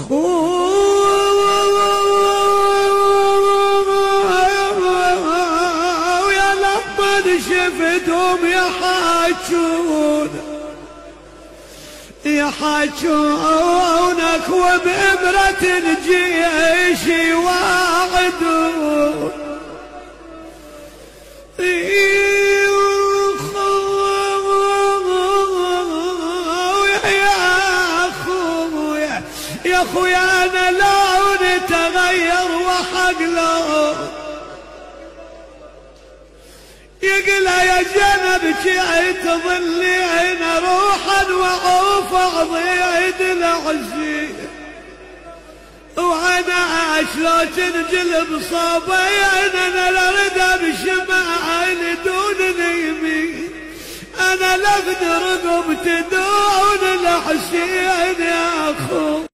ويا لما شفتهم يحاجونك وبإبرة الجيش يواعدون يا خويا انا لوني تغير وحق له يقلى يا جنبك تظلي انا روحا وعوف اضيع العزيز وانا شلون تنجلب صابين انا لرد بشمال دون اليمين انا لغد رقبت دون الحسين يا اخو